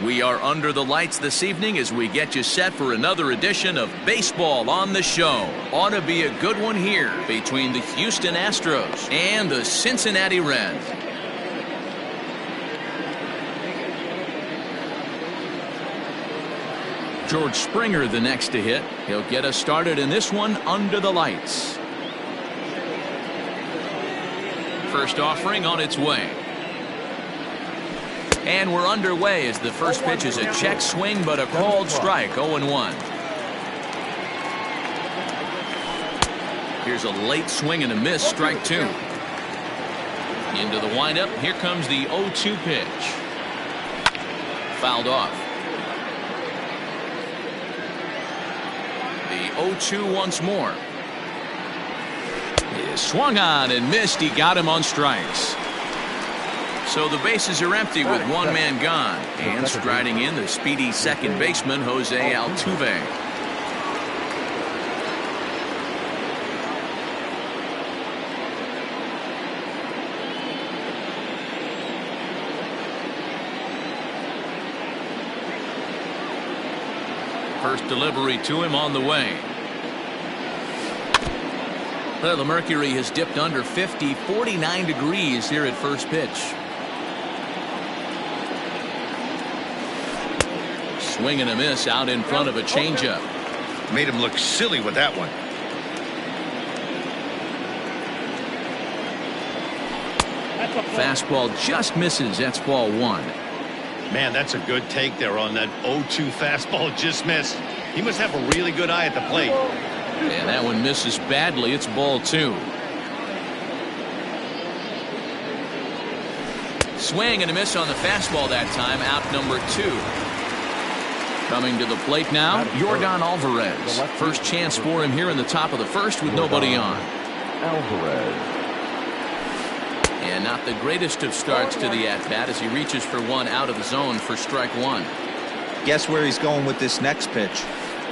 We are under the lights this evening as we get you set for another edition of Baseball on the Show. Ought to be a good one here between the Houston Astros and the Cincinnati Reds. George Springer the next to hit. He'll get us started in this one under the lights. First offering on its way. And we're underway as the first pitch is a check swing but a called strike. 0-1. Here's a late swing and a miss. Strike two. Into the windup. Here comes the 0-2 pitch. Fouled off. The 0-2 once more. He swung on and missed. He got him on strikes. So the bases are empty with one man gone. And striding in the speedy second baseman, Jose Altuve. First delivery to him on the way. Well, the mercury has dipped under 50, 49 degrees here at first pitch. Swing and a miss out in front of a changeup. Made him look silly with that one. Fastball just misses. That's ball one. Man, that's a good take there on that 0-2 fastball just missed. He must have a really good eye at the plate. And that one misses badly. It's ball two. Swing and a miss on the fastball that time. Out number two. Coming to the plate now, Yordan Alvarez. First chance for him here in the top of the first with nobody on. Alvarez. And not the greatest of starts to the at-bat as he reaches for one out of the zone for strike one. Guess where he's going with this next pitch?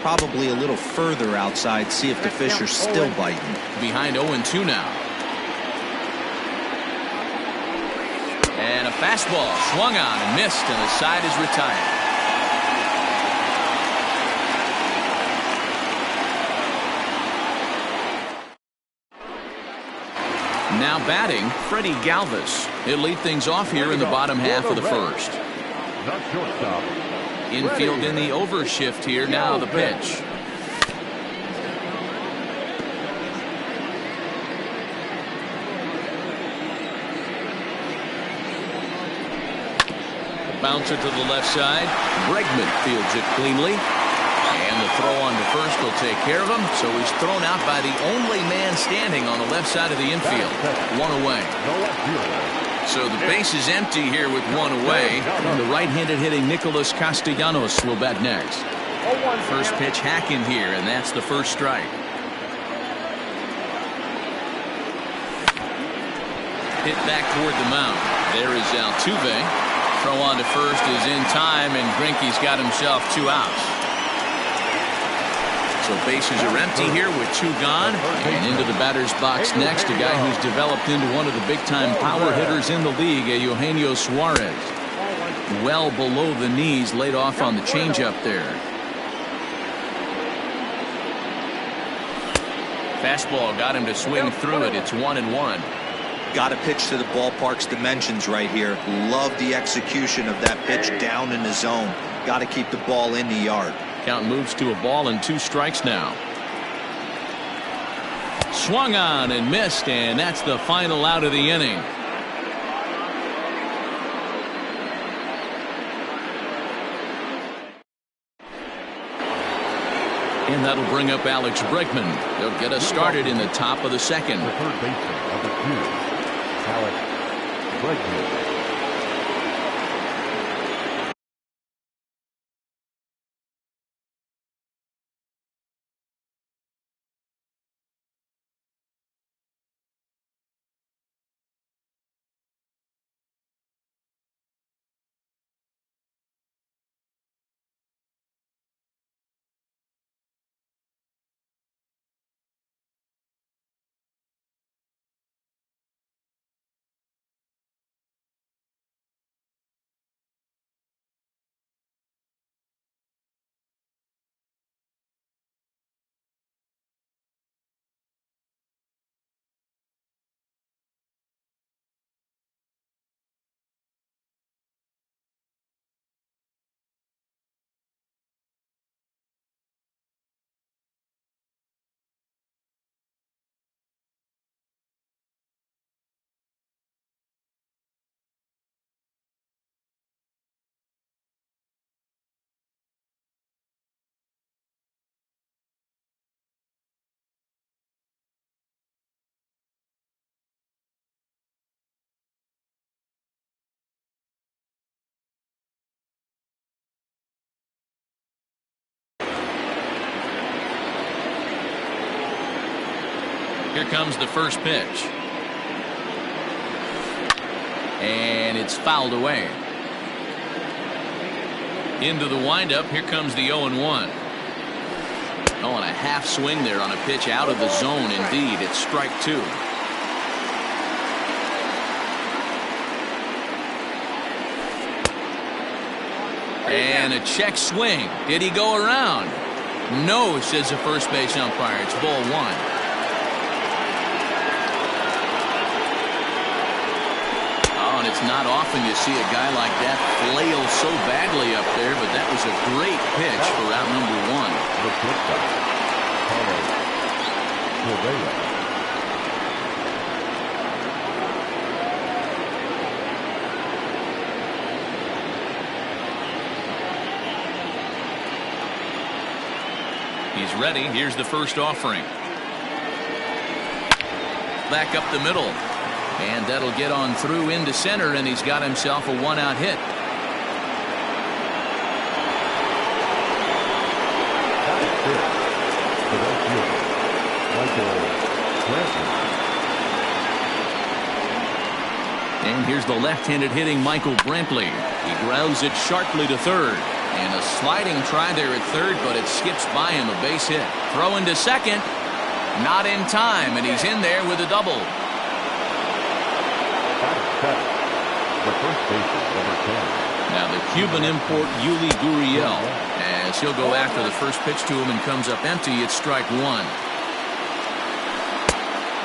Probably a little further outside. See if the fish are still biting. Behind 0-2 now. And a fastball swung on and missed, and the side is retired. Now batting, Freddie Galvis. He'll lead things off here in the bottom half of the first. Infield in the overshift here. Now the pitch. Bouncer to the left side. Bregman fields it cleanly. And the throw on to first will take care of him. So he's thrown out by the only man standing on the left side of the infield. One away. So the base is empty here with one away. And the right-handed hitting Nicholas Castellanos will bat next. First pitch hacking here, and that's the first strike. Hit back toward the mound. There is Altuve. Throw on to first is in time, and Greinke's got himself two outs. So bases are empty here with two gone. And into the batter's box next, a guy who's developed into one of the big-time power hitters in the league, Eugenio Suarez. Well below the knees, laid off on the changeup there. Fastball got him to swing through it. It's 1-1. Got to pitch to the ballpark's dimensions right here. Love the execution of that pitch down in the zone. Got to keep the ball in the yard. Count moves to a ball and two strikes now. Swung on and missed, and that's the final out of the inning. And that'll bring up Alex Bregman. He'll get us started in the top of the second. The third baseman of the Qs, Alex Bregman. Here comes the first pitch. And it's fouled away. Into the windup. Here comes the 0-1. Oh, and a half swing there on a pitch out of the zone. Indeed, it's strike two. And a check swing. Did he go around? No, says the first base umpire. It's ball one. Oh, and it's not often you see a guy like that flail so badly up there, but that was a great pitch for out number one. The shortstop, Carlos Correa. He's ready. Here's the first offering. Back up the middle. And that'll get on through into center, and he's got himself a one-out hit. And here's the left-handed hitting Michael Brantley. He grounds it sharply to third. And a sliding try there at third, but it skips by him, a base hit. Throw into second. Not in time, and he's in there with a double. The first baseman, number 10. Now the Cuban import Yuli Gurriel, as he'll go after the first pitch to him and comes up empty. It's strike one.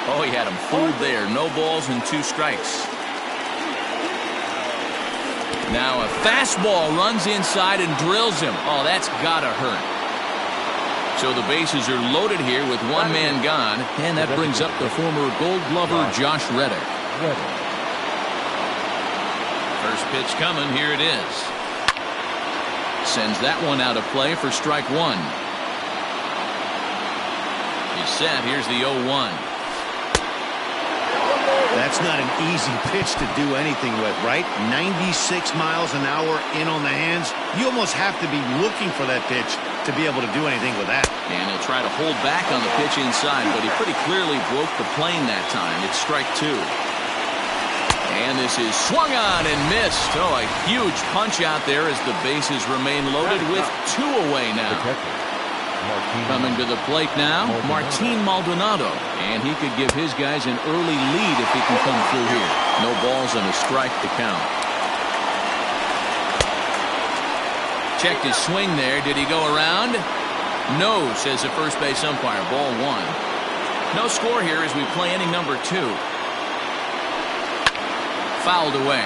Oh, he had him fooled there. No balls and 2 strikes. Now a fastball runs inside and drills him. Oh, that's gotta hurt. So the bases are loaded here with one man gone, and that brings up the former Gold Glover Josh Reddick. First pitch coming. Here it is. Sends that one out of play for strike one. He's set. Here's the 0-1. That's not an easy pitch to do anything with, right? 96 miles an hour in on the hands. You almost have to be looking for that pitch to be able to do anything with that. And he'll try to hold back on the pitch inside, but he pretty clearly broke the plane that time. It's strike two. And this is swung on and missed. Oh, a huge punch out there as the bases remain loaded with 2 away now. Coming to the plate now, Martin Maldonado. And he could give his guys an early lead if he can come through here. No balls and a strike to count. Checked his swing there. Did he go around? No, says the first base umpire. Ball one. No score here as we play inning number 2. Fouled away.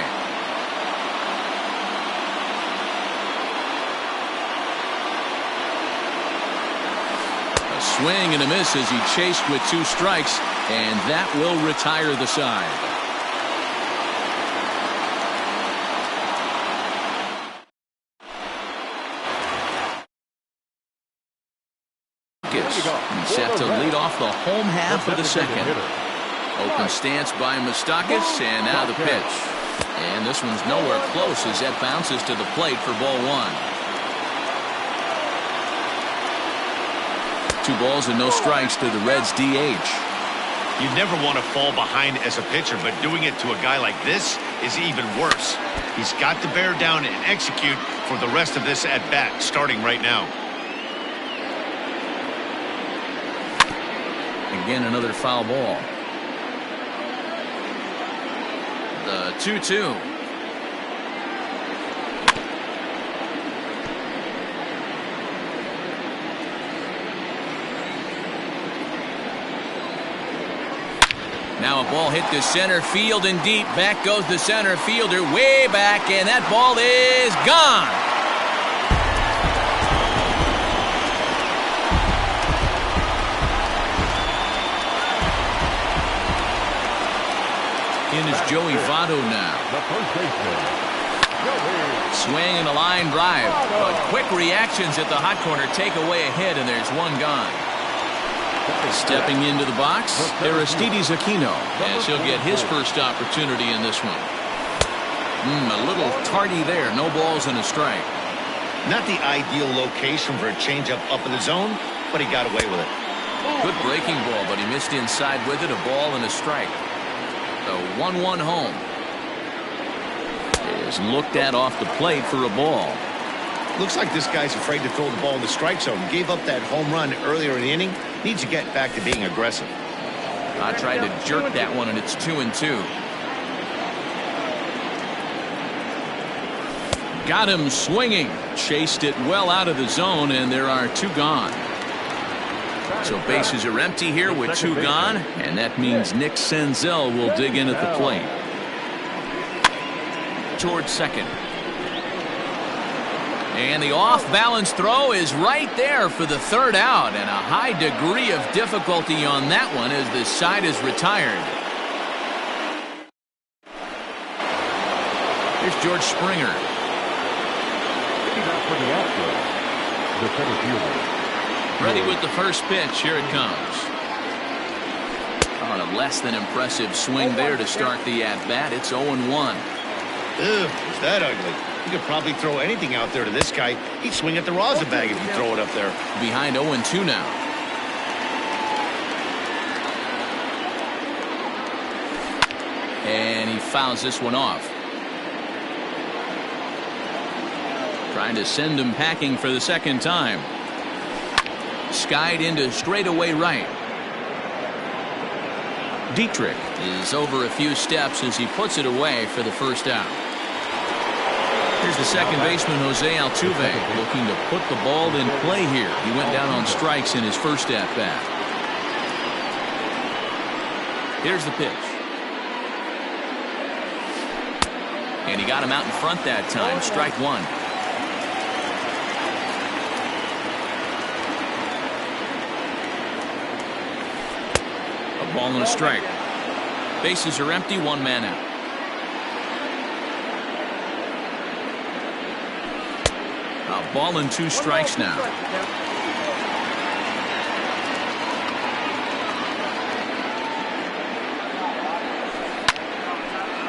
Swing and a miss as he chased with 2 strikes, and that will retire the side. He's set to lead off the home half of the second. Open stance by Moustakas, and now the pitch. And this one's nowhere close as that bounces to the plate for ball one. 2 balls and no strikes to the Reds DH. You never want to fall behind as a pitcher, but doing it to a guy like this is even worse. He's got to bear down and execute for the rest of this at-bat, starting right now. Again, another foul ball. The 2-2. Now a ball hit the center field and deep. Back goes the center fielder way back, and that ball is gone. In is Joey Votto now. The first baseman, Swing and a line drive, but quick reactions at the hot corner take away a hit, and there's one gone. Stepping into the box, Aristides Aquino, as he'll get his first opportunity in this one. A little tardy there. No balls and a strike. Not the ideal location for a changeup up in the zone, but he got away with it. Good breaking ball, but he missed inside with it. A ball and a strike. The 1-1 home is looked at off the plate for a ball. Looks like this guy's afraid to throw the ball in the strike zone. Gave up that home run earlier in the inning. Needs to get back to being aggressive. I tried to jerk that one, and it's 2-2. Got him swinging. Chased it well out of the zone, and there are 2 gone. So bases are empty here with 2 gone, and that means Nick Senzel will dig in at the plate. Towards second. And the off-balance throw is right there for the 3rd out, and a high degree of difficulty on that one as the side is retired. Here's George Springer. For the Astros, the center fielder. Ready with the first pitch. Here it comes. On a less than impressive swing there to start the at-bat. It's 0-1. Ugh, is that ugly? You could probably throw anything out there to this guy. He'd swing at the rosin bag if you throw it up there. Behind 0-2 now. And he fouls this one off. Trying to send him packing for the 2nd time. Skied into straightaway right. Dietrich is over a few steps as he puts it away for the 1st out. Here's the second baseman, Jose Altuve, looking to put the ball in play here. He went down on strikes in his first at-bat. Here's the pitch. And he got him out in front that time. Strike 1. A ball and a strike. Bases are empty. 1 man out. A ball and 2 strikes now.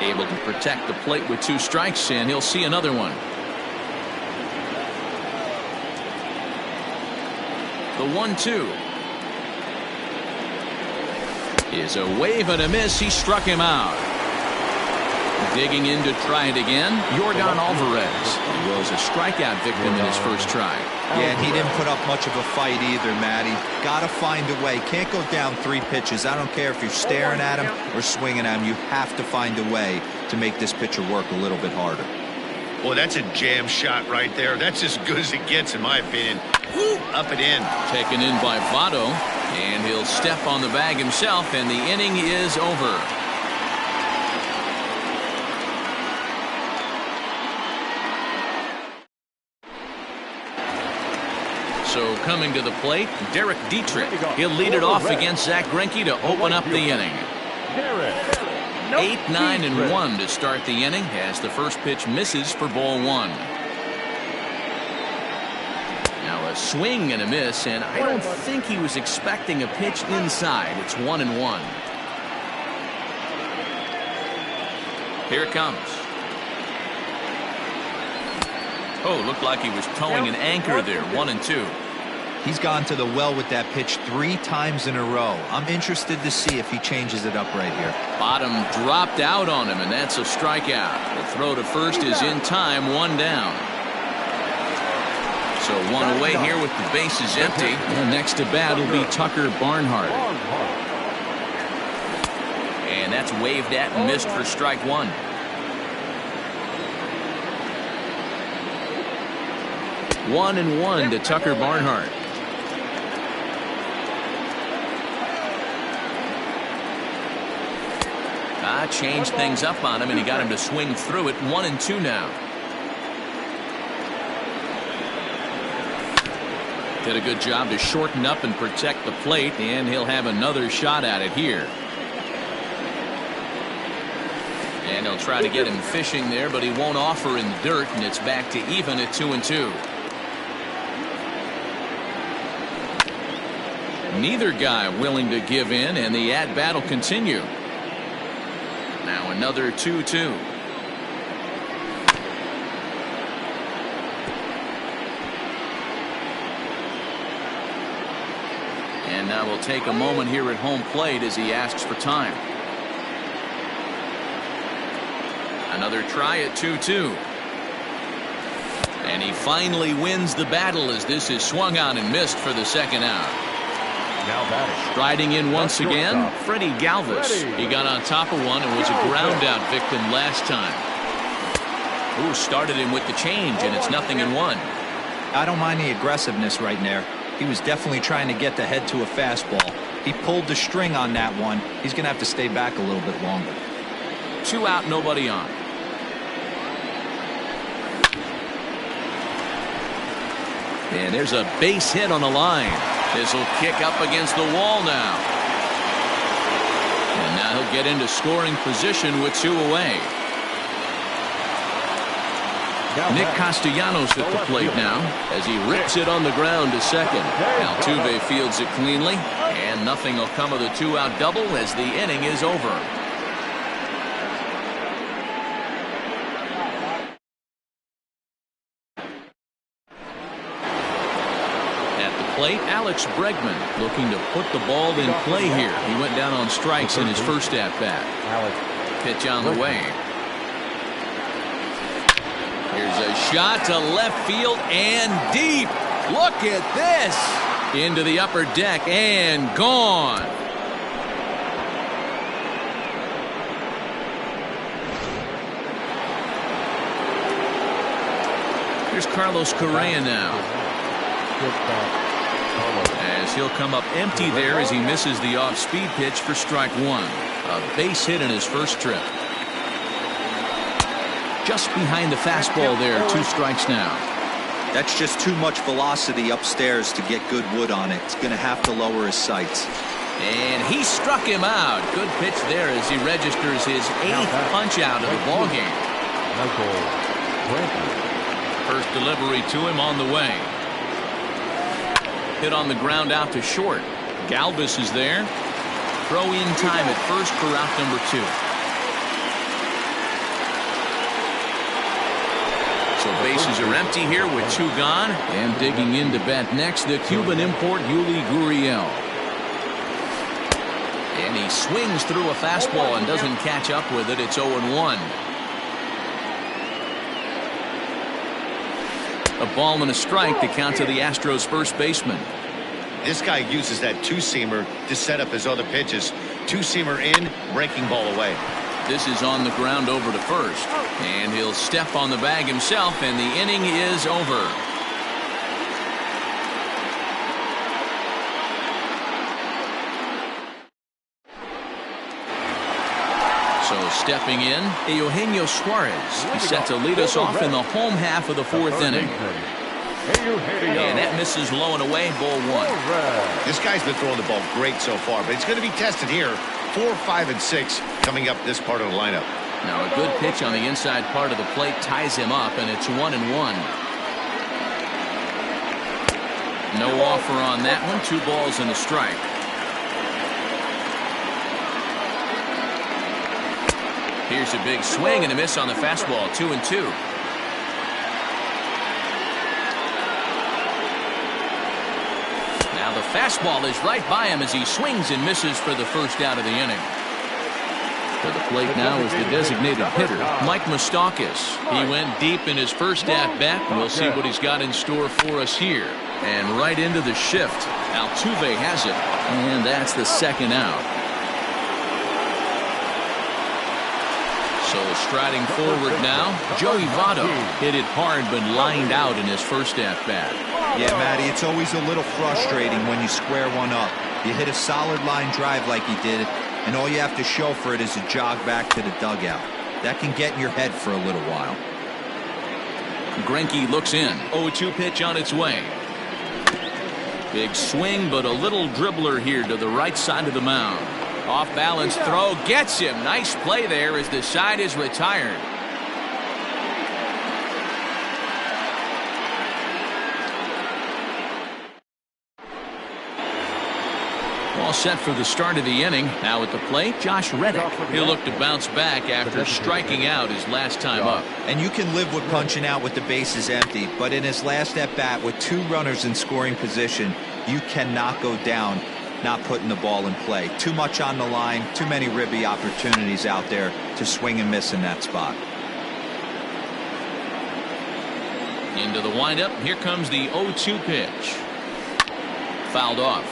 Able to protect the plate with 2 strikes, and he'll see another one. The 1-2 is a wave and a miss. He struck him out. Digging in to try it again, Yordan Alvarez. He was a strikeout victim in his first try. Yeah, and he didn't put up much of a fight either, Matty. Got to find a way. Can't go down 3 pitches. I don't care if you're staring at him or swinging at him. You have to find a way to make this pitcher work a little bit harder. Well, that's a jam shot right there. That's as good as it gets, in my opinion. Woo, up and in. Taken in by Votto, and he'll step on the bag himself, and the inning is over. So coming to the plate, Derek Dietrich. He'll lead it off against Zach Greinke to open up the inning. 8, 9, and 1 to start the inning as the first pitch misses for ball 1. Now a swing and a miss, and I don't think he was expecting a pitch inside. It's 1-1. Here it comes. Oh, looked like he was towing an anchor there. 1-2. He's gone to the well with that pitch 3 times in a row. I'm interested to see if he changes it up right here. Bottom dropped out on him, and that's a strikeout. The throw to first is in time. 1 down. So 1 away here with the bases empty. And next to bat will be Tucker Barnhart. And that's waved at and missed for strike 1. One and 1 to Tucker Barnhart. Changed things up on him, and he got him to swing through it. 1-2 now. Did a good job to shorten up and protect the plate, and he'll have another shot at it here. And he'll try to get him fishing there, but he won't offer in the dirt, and it's back to even at 2-2. Neither guy willing to give in, and the at-bat will continue. Now another 2-2. And now we'll take a moment here at home plate as he asks for time. Another try at 2-2. And he finally wins the battle as this is swung on and missed for the second out. Now batting. Striding in once again, Freddie Galvis. He got on top of one and was a ground out victim last time. Ooh, started him with the change, and it's 0-1. I don't mind the aggressiveness right there. He was definitely trying to get the head to a fastball. He pulled the string on that one. He's going to have to stay back a little bit longer. 2 out, nobody on. And there's a base hit on the line. This will kick up against the wall now. And now he'll get into scoring position with 2 away. Nick Castellanos at the plate now as he rips it on the ground to second. Altuve fields it cleanly, and nothing will come of the 2-out double as the inning is over. At the plate, Alex Bregman looking to put the ball in play here. He went down on strikes in his first at-bat. Pitch on the way. Here's a shot to left field and deep. Look at this. Into the upper deck and gone. Here's Carlos Correa now. As he'll come up empty there as he misses the off-speed pitch for strike 1. A base hit in his first trip. Just behind the fastball there, 2 strikes now. That's just too much velocity upstairs to get good wood on it. It's going to have to lower his sights. And he struck him out. Good pitch there as he registers his 8th punch out of the ballgame. First delivery to him on the way. Hit on the ground out to short. Galvis is there. Throw in time at first for out number 2. So bases are empty here with 2 gone. And digging in to bat next, the Cuban import Yuli Gurriel. And he swings through a fastball and doesn't catch up with it. It's 0-1. A ball and a strike to count to the Astros first baseman. This guy uses that 2-seamer to set up his other pitches. 2-seamer in, breaking ball away. This is on the ground over to first. And he'll step on the bag himself, and the inning is over. So stepping in, Eugenio Suarez. He's set to lead us off in the home half of the 4th inning. And that misses low and away, ball 1. This guy's been throwing the ball great so far, but it's going to be tested here. 4, 5, and 6 coming up this part of the lineup. Now a good pitch on the inside part of the plate ties him up, and it's 1-1. No offer on that one. 2 balls and a strike. Here's a big swing and a miss on the fastball. 2-2. Now the fastball is right by him as he swings and misses for the first out of the inning. For the plate now is the designated hitter, Mike Moustakas. He went deep in his first at-bat. We'll see what he's got in store for us here. And right into the shift. Altuve has it. And that's the second out. So striding forward now, Joey Votto hit it hard but lined out in his first at-bat. Yeah, Matty, it's always a little frustrating when you square one up. You hit a solid line drive like he did, and all you have to show for it is a jog back to the dugout. That can get in your head for a little while. Greinke looks in. 0-2 pitch on its way. Big swing, but a little dribbler here to the right side of the mound. Off balance throw gets him. Nice play there as the side is retired. All set for the start of the inning. Now at the plate, Josh Reddick. He'll look to bounce back after striking out his last time up. And you can live with punching out with the bases empty, but in his last at bat with 2 runners in scoring position, you cannot go down not putting the ball in play. Too much on the line, too many ribby opportunities out there to swing and miss in that spot. Into the windup. Here comes the 0-2 pitch. Fouled off.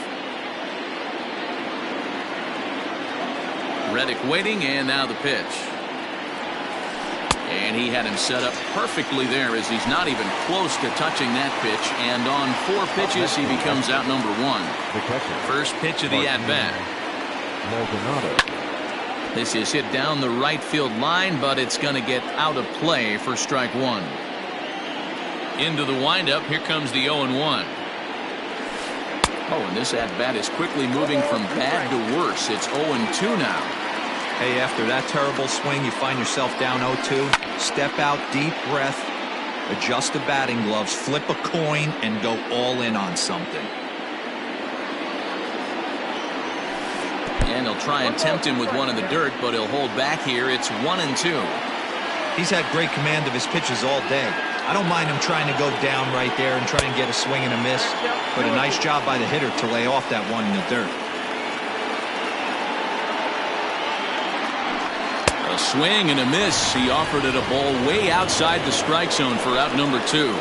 Reddick waiting, and now the pitch. And he had him set up perfectly there, as he's not even close to touching that pitch. And on 4 pitches, he becomes out number 1. First pitch of the at-bat. This is hit down the right field line, but it's going to get out of play for strike 1. Into the windup. Here comes the 0-1. Oh, and this at-bat is quickly moving from bad to worse. It's 0-2 now. Hey, after that terrible swing, you find yourself down 0-2. Step out, deep breath, adjust the batting gloves, flip a coin, and go all in on something. And he'll try and tempt him with one in the dirt, but he'll hold back here. It's 1-2. He's had great command of his pitches all day. I don't mind him trying to go down right there and try and get a swing and a miss, but a nice job by the hitter to lay off that one in the dirt. A swing and a miss. He offered it a ball way outside the strike zone for out number 2.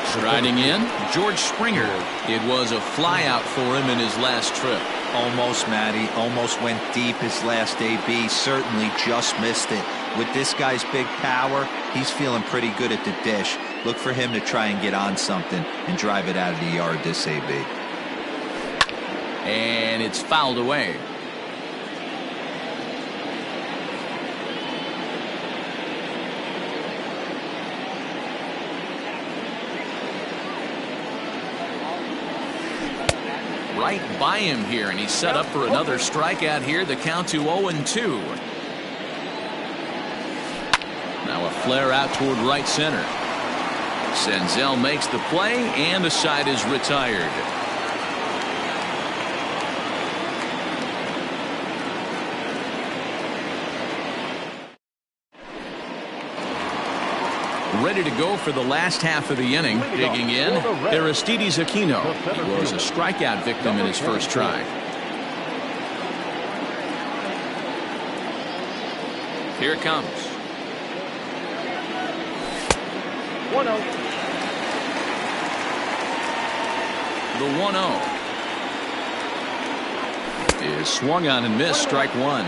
Striding in, George Springer. It was a flyout for him in his last trip. Almost, Matty. Almost went deep his last AB. Certainly just missed it. With this guy's big power, he's feeling pretty good at the dish. Look for him to try and get on something and drive it out of the yard this AB. And it's fouled away. Right by him here, and he's set up for another strikeout here. The count to 0-2. Now a flare out toward right center. Senzel makes the play, and the side is retired. Ready to go for the last half of the inning. Digging in, Aristides Aquino. He was a strikeout victim in his first try. Here it comes. 1-0. The 1-0 is swung on and missed. Strike 1.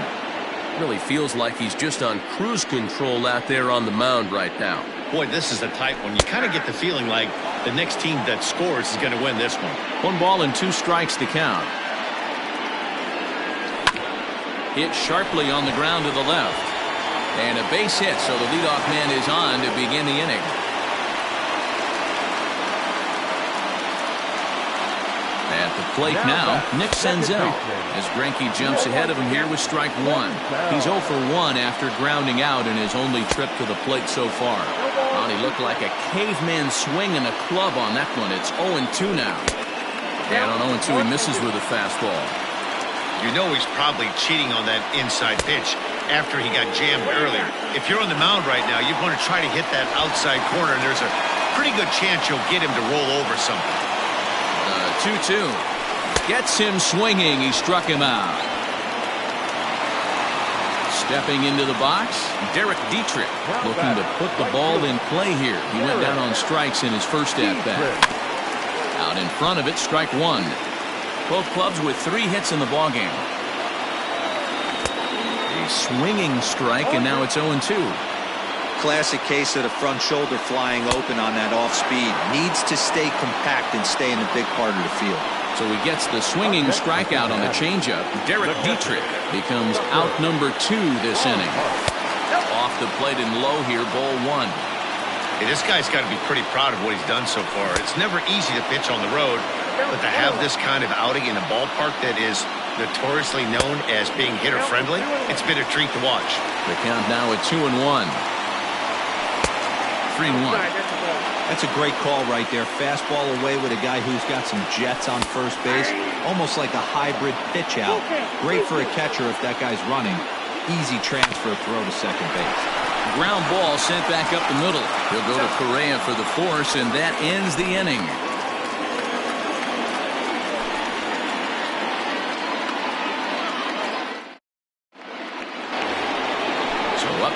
Really feels like he's just on cruise control out there on the mound right now. Boy, this is a tight one. You kind of get the feeling like the next team that scores is going to win this one. 1 ball and 2 strikes to count. Hit sharply on the ground to the left. And a base hit, so the leadoff man is on to begin the inning. At the plate now, Nick Senzel, as Greinke jumps ahead of him here with strike 1. He's 0 for 1 after grounding out in his only trip to the plate so far. Oh, he looked like a caveman swinging a club on that one. It's 0-2 now. And on 0-2, he misses with a fastball. You know he's probably cheating on that inside pitch after he got jammed earlier. If you're on the mound right now, you want to try to hit that outside corner, and there's a pretty good chance you'll get him to roll over something. 2-2. Gets him swinging. He struck him out. Stepping into the box, Derek Dietrich looking to put the ball in play here. He went down on strikes in his first at-bat. Out in front of it, strike 1. Both clubs with 3 hits in the ballgame. A swinging strike, and now it's 0-2. Classic case of the front shoulder flying open on that off speed. Needs to stay compact and stay in the big part of the field. So he gets the swinging strikeout on the changeup. Derek Dietrich becomes out number 2 this inning. Off the plate and low here, ball 1. Hey, this guy's got to be pretty proud of what he's done so far. It's never easy to pitch on the road, but to have this kind of outing in a ballpark that is notoriously known as being hitter-friendly, it's been a treat to watch. The count now at 2-1. 3-1. That's a great call right there. Fastball away with a guy who's got some jets on first base. Almost like a hybrid pitch out. Great for a catcher if that guy's running. Easy transfer throw to second base. Ground ball sent back up the middle. He'll go to Correa for the force, and that ends the inning.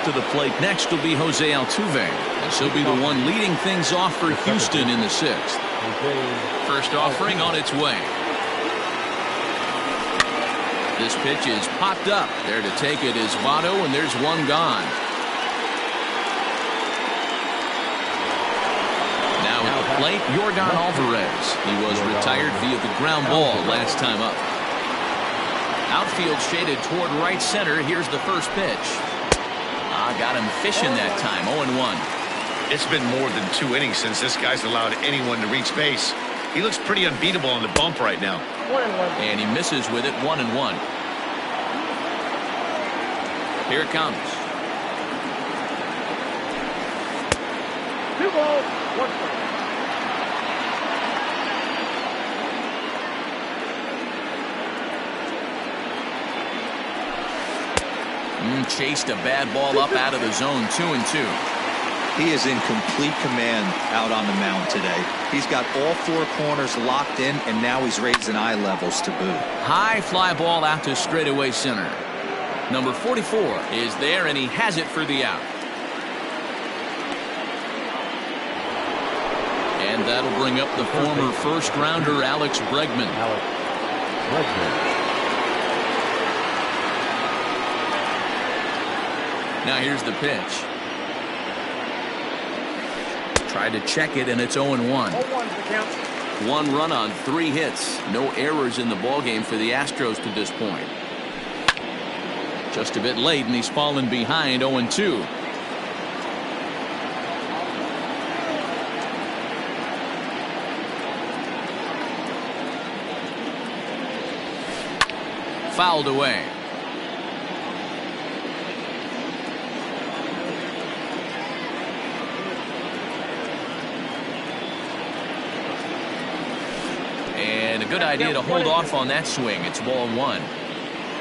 to the plate next will be Jose Altuve, as he'll be the one leading things off for Houston in the 6th. First offering on its way. This pitch is popped up. There to take it is Votto, and there's one gone. Now at the plate, Yordan Alvarez. He was retired via the ground ball last time up. Outfield shaded toward right center. Here's the first pitch. Got him fishing that time. 0-1. It's been more than 2 innings since this guy's allowed anyone to reach base. He looks pretty unbeatable on the bump right now. And he misses with it. 1-1. Here it comes. 2 balls, 1 strike. Chased a bad ball up out of the zone. 2-2. He is in complete command out on the mound today. He's got all 4 corners locked in, and now he's raising eye levels to boot. High fly ball out to straightaway center. Number 44 is there, and he has it for the out. And that'll bring up the former first-rounder Alex Bregman. Now here's the pitch. Tried to check it, and it's 0-1. 0-1 the count. 1 run on 3 hits. No errors in the ballgame for the Astros to this point. Just a bit late, and he's fallen behind. 0-2. Fouled away. And a good idea to hold off on that swing. It's ball 1.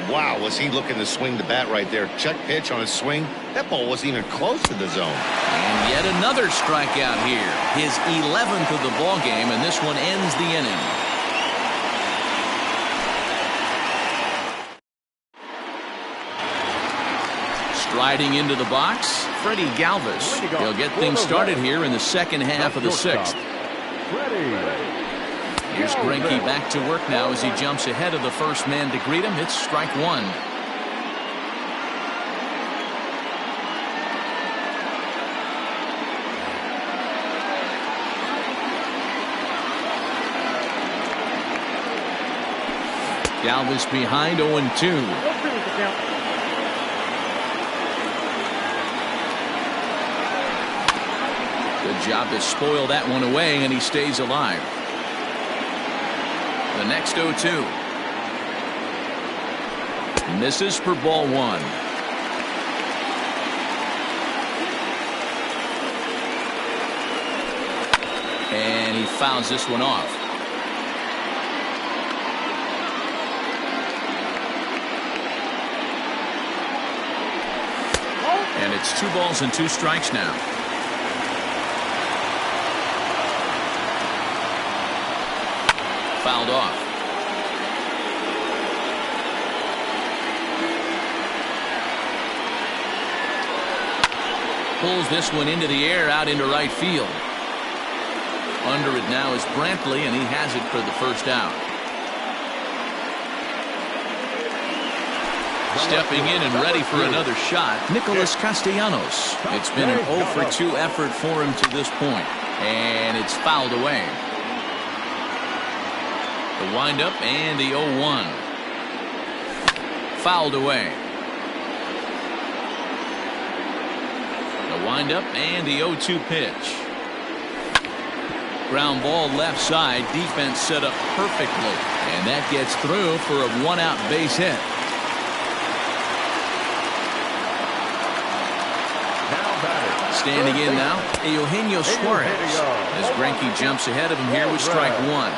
Wow, was he looking to swing the bat right there. Check pitch on his swing. That ball wasn't even close to the zone. And yet another strikeout here. His 11th of the ball game, and this one ends the inning. Striding into the box, Freddie Galvis. He'll get things started here in the second half of the 6th. Here's Greinke back to work now as he jumps ahead of the first man to greet him. It's strike 1. Galvis behind. 0-2. Good job to spoil that one away, and he stays alive. The next 0-2. Misses for ball 1. And he fouls this one off. And it's 2 balls and 2 strikes now. Fouled off. Pulls this one into the air out into right field. Under it now is Brantley, and he has it for the first out. Stepping in and ready for another shot, Nicholas Castellanos. It's been an 0-for-2 effort for him to this point, and it's fouled away. The windup and the 0-1. Fouled away. The windup and the 0-2 pitch. Ground ball left side. Defense set up perfectly, and that gets through for a 1-out base hit. Standing in now, Eugenio Suarez, as Greinke jumps ahead of him here with strike 1.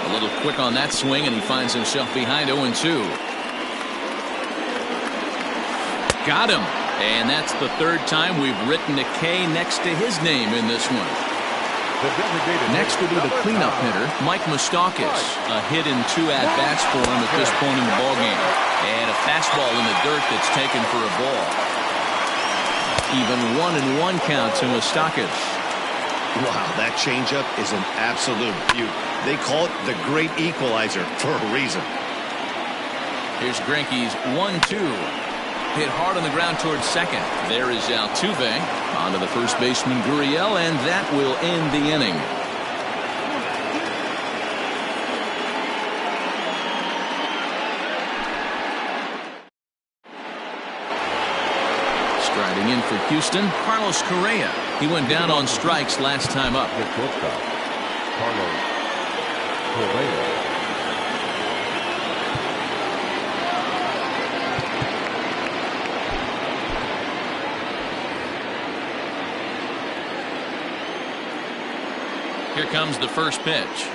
A little quick on that swing, and he finds himself behind. 0-2. Got him. And that's the 3rd time we've written a K next to his name in this one. Next will be the cleanup hitter, Mike Moustakas. A hit in 2 at-bats for him at this point in the ballgame. And a fastball in the dirt that's taken for a ball. Even 1-1 count to Moustakas. Wow, that changeup is an absolute beaut. They call it the great equalizer for a reason. Here's Greinke's 1-2. Hit hard on the ground towards second. There is Altuve. On to the first baseman, Gurriel, and that will end the inning. Striding in for Houston, Carlos Correa. He went down on strikes last time up. Carlos Correa. Here comes the first pitch.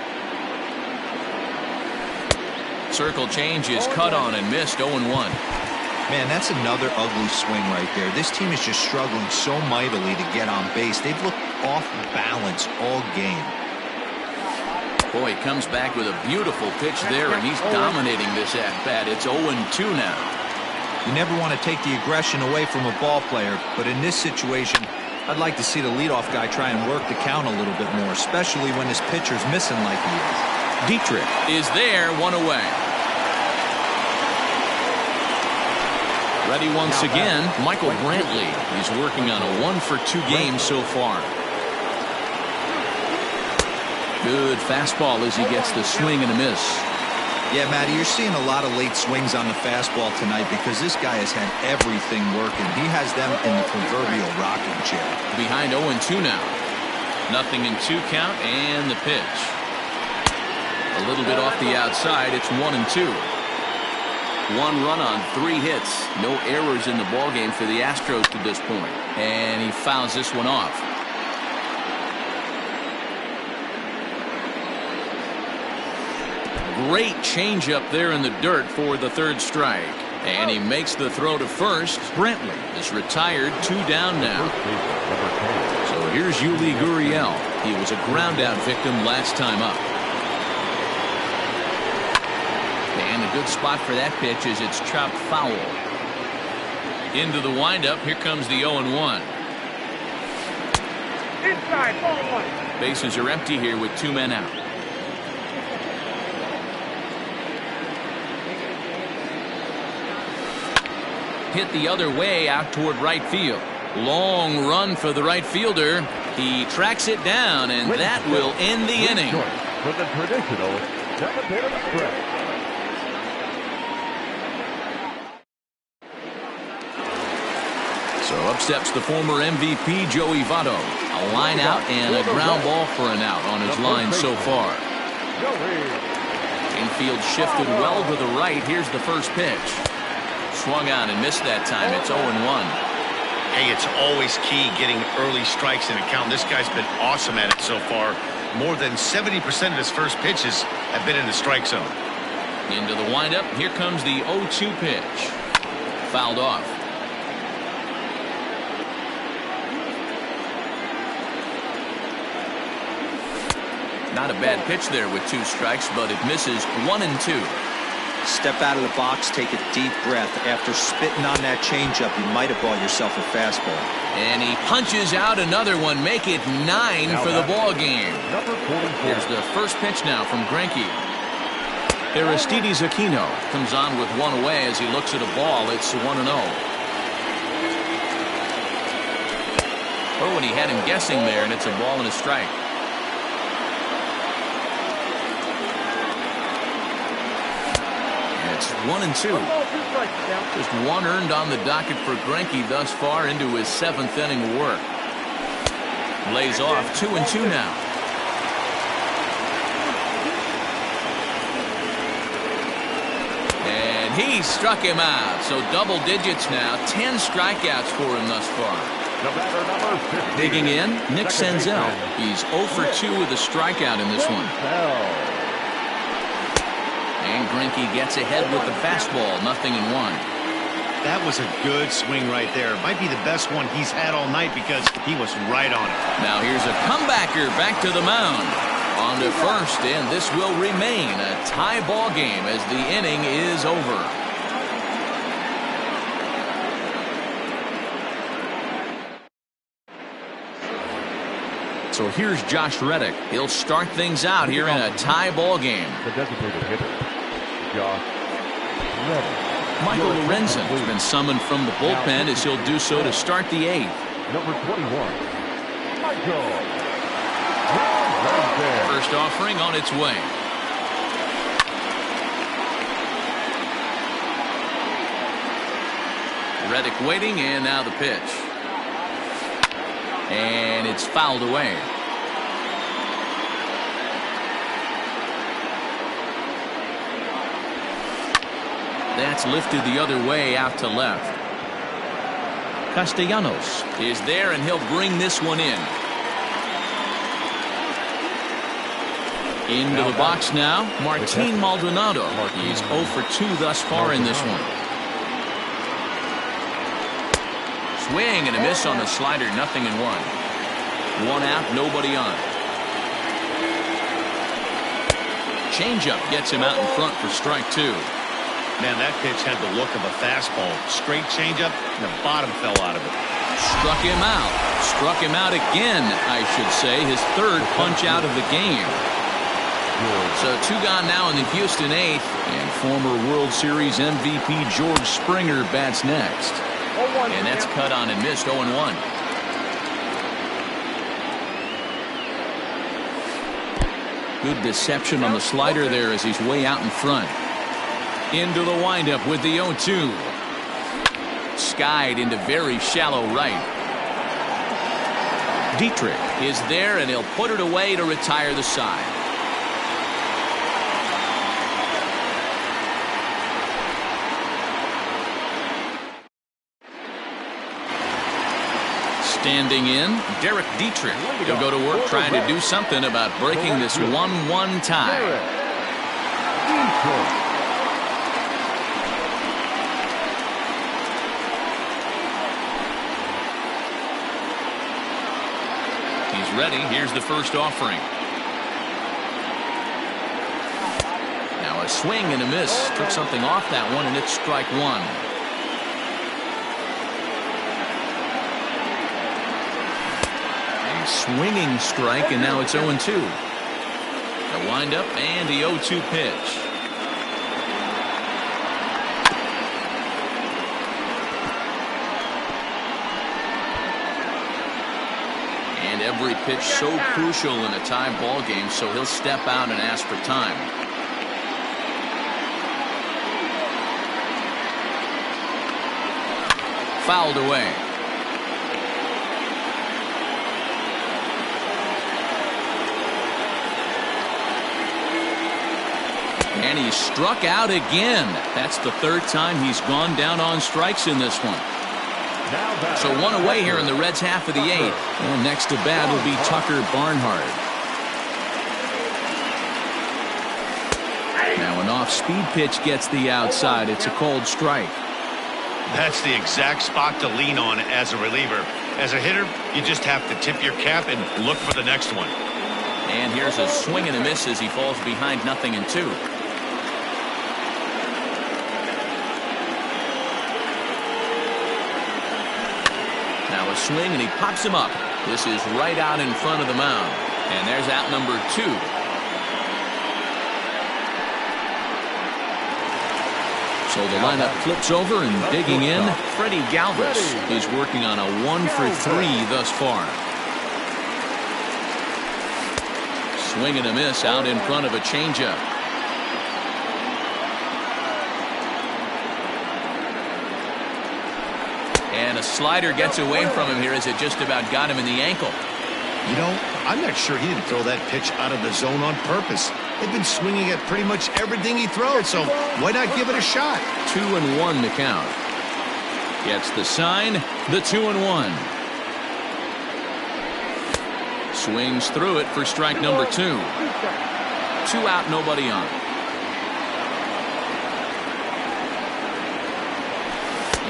Circle change is cut on and missed. 0-1. Man, that's another ugly swing right there. This team is just struggling so mightily to get on base. They've looked off balance all game. Boy, he comes back with a beautiful pitch there, and he's dominating this at-bat. It's 0-2 now. You never want to take the aggression away from a ball player, but in this situation, I'd like to see the leadoff guy try and work the count a little bit more, especially when his pitcher's missing like he is. Dietrich is there, 1 away. Ready once again, Michael Brantley. He's working on a 1-for-2 game so far. Good fastball as he gets the swing and a miss. Yeah, Matty, you're seeing a lot of late swings on the fastball tonight because this guy has had everything working. He has them in the proverbial rocking chair. Behind 0-2 now. Nothing in 2 count and the pitch. A little bit off the outside. It's 1-2. 1 run on 3 hits. No errors in the ballgame for the Astros to this point. And he fouls this one off. Great changeup there in the dirt for the 3rd strike. And he makes the throw to first. Brantley is retired, 2 down now. So here's Yuli Gurriel. He was a ground out victim last time up. And a good spot for that pitch is it's chopped foul. Into the windup. Here comes the 0-1. Inside, ball 1. Bases are empty here with 2 men out. Hit the other way out toward right field. Long run for the right fielder. He tracks it down, and that will end the inning. For the traditional 7th stretch. So up steps the former MVP Joey Votto. A line out and a ground ball for an out on his line so far. Infield shifted well to the right. Here's the first pitch. Swung on and missed that time. It's 0-1. Hey, it's always key getting early strikes in a count. This guy's been awesome at it so far. More than 70% of his first pitches have been in the strike zone. Into the windup. Here comes the 0-2 pitch. Fouled off. Not a bad pitch there with 2 strikes, but it misses. 1-2. Step out of the box, take a deep breath. After spitting on that changeup, you might have bought yourself a fastball. And he punches out another one. Make it 9 for the ball game. Here's the first pitch now from Greinke. Aristides Aquino comes on with 1 away as he looks at a ball. It's 1-0. Oh, and he had him guessing there, and it's a ball and a strike. It's 1-2. Just 1 earned on the docket for Greinke thus far into his 7th inning of work. Lays off. 2-2 now. And he struck him out. So double digits now. 10 strikeouts for him thus far. Digging in, Nick Senzel. He's 0 for 2 with a strikeout in this one. And Greinke gets ahead with the fastball. 0-1. That was a good swing right there. Might be the best one he's had all night because he was right on it. Now here's a comebacker back to the mound. On to first, and this will remain a tie ball game as the inning is over. So here's Josh Reddick. He'll start things out here in a tie ball game. The designated hitter, Josh Reddick. Michael Lorenzen has been summoned from the bullpen as he'll do so to start the eighth. Number 21, Michael Lorenzen. First offering on its way. Reddick waiting, and now the pitch. And it's fouled away. That's lifted the other way out to left. Castellanos is there, and he'll bring this one in. Into the box now, Martin Maldonado. He's 0 for 2 thus far in this one. Swing and a miss on the slider, 0-1. One out, nobody on. Changeup gets him out in front for strike 2. Man, that pitch had the look of a fastball. Straight changeup, and the bottom fell out of it. Struck him out. Struck him out again, I should say. His third punch out of the game. So 2 gone now in the Houston 8th. And former World Series MVP George Springer bats next. And that's cut on and missed, 0-1. Good deception on the slider there as he's way out in front. Into the windup with the 0-2. Skied into very shallow right. Dietrich is there, and he'll put it away to retire the side. Standing in, Derek Dietrich. He'll go to work trying to do something about breaking this 1-1 tie. Ready. Here's the first offering. Now a swing and a miss. Took something off that one, and it's strike 1. A swinging strike, and now it's 0-2. The windup and the 0-2 pitch. Every pitch so crucial in a tie ball game, so he'll step out and ask for time. Fouled away. And he's struck out again. That's the 3rd time he's gone down on strikes in this one. So 1 away here in the Reds' half of the 8th. And next to bat will be Tucker Barnhart. Now an off-speed pitch gets the outside. It's a cold strike. That's the exact spot to lean on as a reliever. As a hitter, you just have to tip your cap and look for the next one. And here's a swing and a miss as he falls behind 0-2. Now a swing, and he pops him up. This is right out in front of the mound. And there's out number 2. So the lineup flips over, and digging in, Freddie Galvis is working on a 1 for 3 thus far. Swing and a miss out in front of a changeup. And a slider gets away from him here as it just about got him in the ankle. You know, I'm not sure he didn't throw that pitch out of the zone on purpose. They've been swinging at pretty much everything he throws, so why not give it a shot? 2-1 to count. Gets the sign, the 2-1. Swings through it for strike number 2. 2 out, nobody on.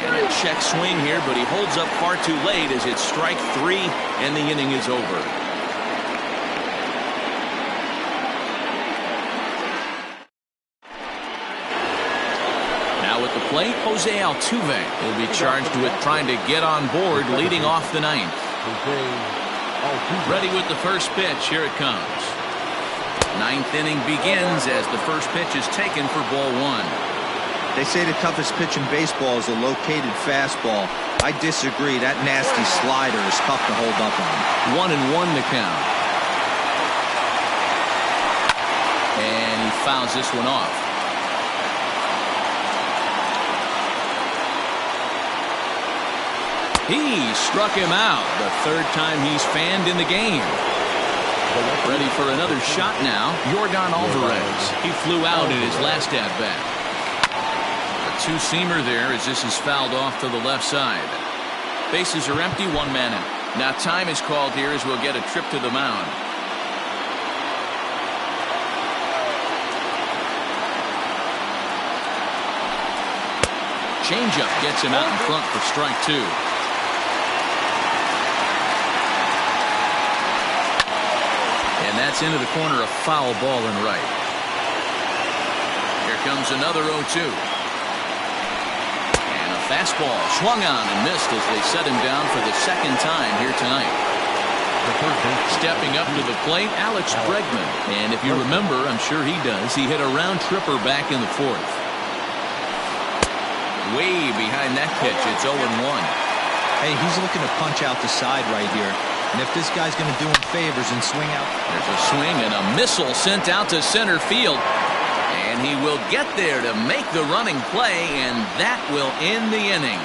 And a check swing here, but he holds up far too late as it's strike 3 and the inning is over. Now at the plate, Jose Altuve. He'll be charged with trying to get on board leading off the ninth. Ready with the first pitch. Here it comes. Ninth inning begins as the first pitch is taken for ball 1. They say the toughest pitch in baseball is a located fastball. I disagree. That nasty slider is tough to hold up on. 1-1 the count. And he fouls this one off. He struck him out. The third time he's fanned in the game. Ready for another shot now. Yordan Alvarez. He flew out in his last at-bat. Two-seamer there as this is fouled off to the left side. Bases are empty, 1 man out. Now time is called here as we'll get a trip to the mound. Changeup gets him out in front for strike 2. And that's into the corner, a foul ball and right. Here comes another 0-2. Fastball swung on and missed as they set him down for the second time here tonight. Stepping up to the plate, Alex Bregman. And if you remember, I'm sure he does, he hit a round tripper back in the 4th. Way behind that pitch, it's 0-1. Hey, he's looking to punch out the side right here. And if this guy's going to do him favors and swing out. There's a swing and a missile sent out to center field. And he will get there to make the running play, and that will end the inning.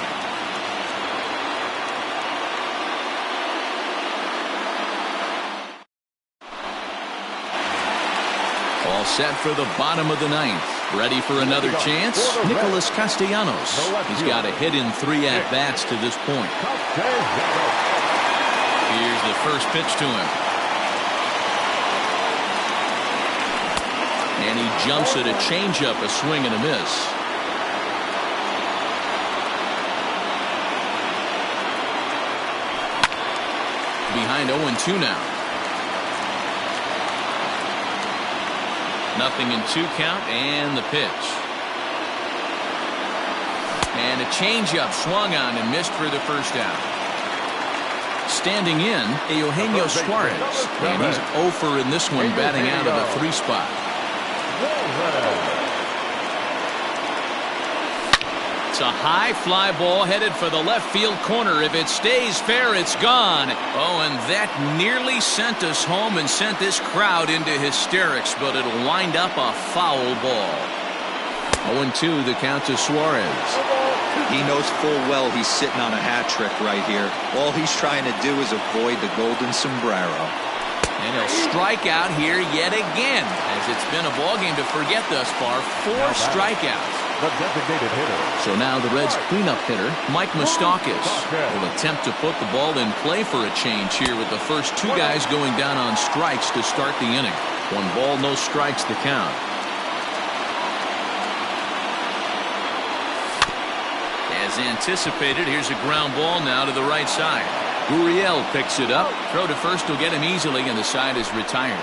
All set for the bottom of the ninth. Ready for another chance? Nicholas Castellanos. He's got a hit in 3 at-bats to this point. Here's the first pitch to him. And he jumps at a changeup, a swing and a miss. Behind 0-2 now. Nothing in 2 count and the pitch. And a changeup swung on and missed for the first out. Standing in, Eugenio Suarez. And he's 0 in this one, batting out of the 3 spot. It's a high fly ball headed for the left field corner. If it stays fair, it's gone. Oh, and that nearly sent us home and sent this crowd into hysterics, but it'll wind up a foul ball. 0-2 the count to Suarez. He knows full well he's sitting on a hat trick right here. All he's trying to do is avoid the golden sombrero. And he'll strike out here yet again, as it's been a ball game to forget thus far. 4 strikeouts. The designated hitter. So now the Reds' cleanup hitter, Mike Moustakas, will attempt to put the ball in play for a change here with the first 2 guys going down on strikes to start the inning. 1 ball, no strikes the count. As anticipated, here's a ground ball now to the right side. Gurriel picks it up. Throw to first will get him easily, and the side is retired.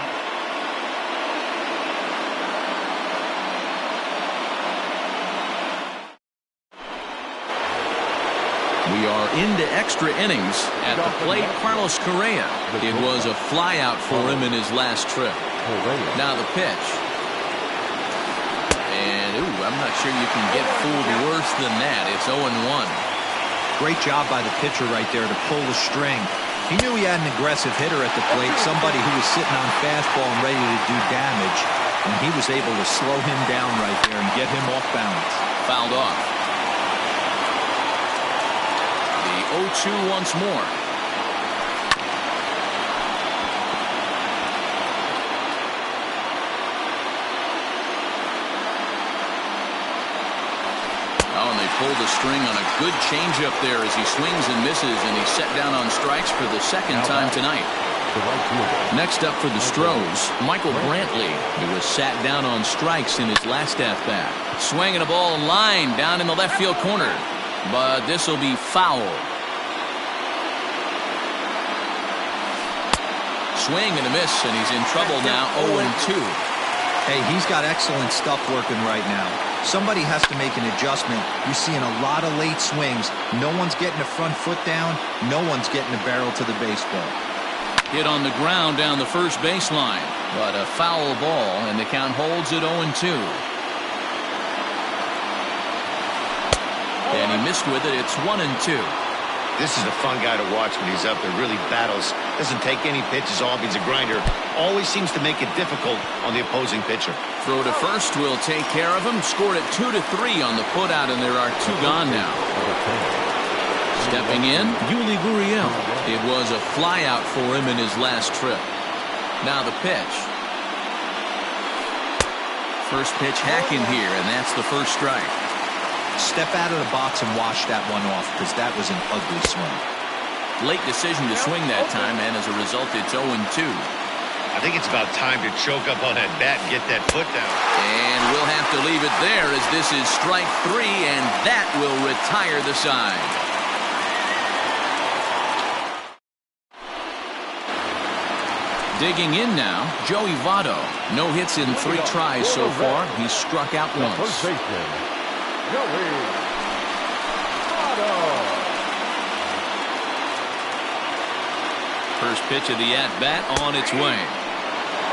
We are into extra innings. At the plate, Carlos Correa. It was a flyout for him in his last trip. Now the pitch. And, I'm not sure you can get fooled worse than that. It's 0-1. Great job by the pitcher right there to pull the string. He knew he had an aggressive hitter at the plate, somebody who was sitting on fastball and ready to do damage, and he was able to slow him down right there and get him off balance. Fouled off. The 0-2 once more. Oh, and they pulled the string on a good changeup there as he swings and misses, and he's set down on strikes for the second time tonight. Next up for the Stros, Michael Brantley, who was sat down on strikes in his last at-bat. Swinging a ball line down in the left field corner. but this will be foul. Swing and a miss, and he's in trouble now. 0-2. Hey, he's got excellent stuff working right now. Somebody has to make an adjustment. You're seeing a lot of late swings. No one's getting the front foot down. No one's getting the barrel to the baseball. Hit on the ground down the first baseline, but a foul ball, and the count holds at 0-2. And he missed with it. It's 1-2. This is a fun guy to watch when he's up there. Really battles. Doesn't take any pitches off. He's a grinder. Always seems to make it difficult on the opposing pitcher. Throw to first will take care of him. Scored at 2-3 on the putout, and there are 2 gone now. Stepping in, Yuli Gurriel. It was a flyout for him in his last trip. Now the pitch. First pitch hacking here, and that's the first strike. Step out of the box and wash that one off, because that was an ugly swing. Late decision to swing that time, and as a result, it's 0-2. I think it's about time to choke up on that bat and get that foot down. And we'll have to leave it there, as this is strike 3, and that will retire the side. Digging in now, Joey Votto. No hits in 3 tries so far. He's struck out once. Joey Votto. First pitch of the at-bat on its way.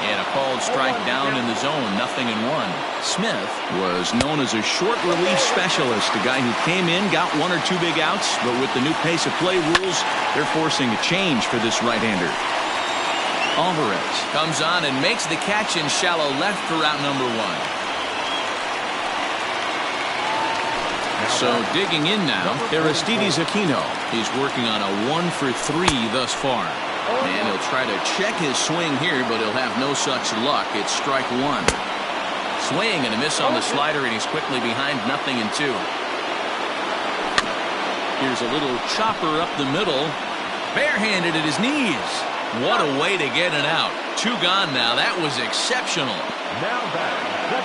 And a called strike down in the zone, 0-1. Smith was known as a short relief specialist, a guy who came in, got 1 or 2 big outs, but with the new pace of play rules, they're forcing a change for this right-hander. Alvarez comes on and makes the catch in shallow left for route number 1. So digging in now, Aristides Aquino. He's working on a 1 for 3 thus far. And he'll try to check his swing here, but he'll have no such luck. It's strike 1. Swing and a miss on the slider, and he's quickly behind 0-2. Here's a little chopper up the middle. Barehanded at his knees. What a way to get it out. 2 gone now. That was exceptional.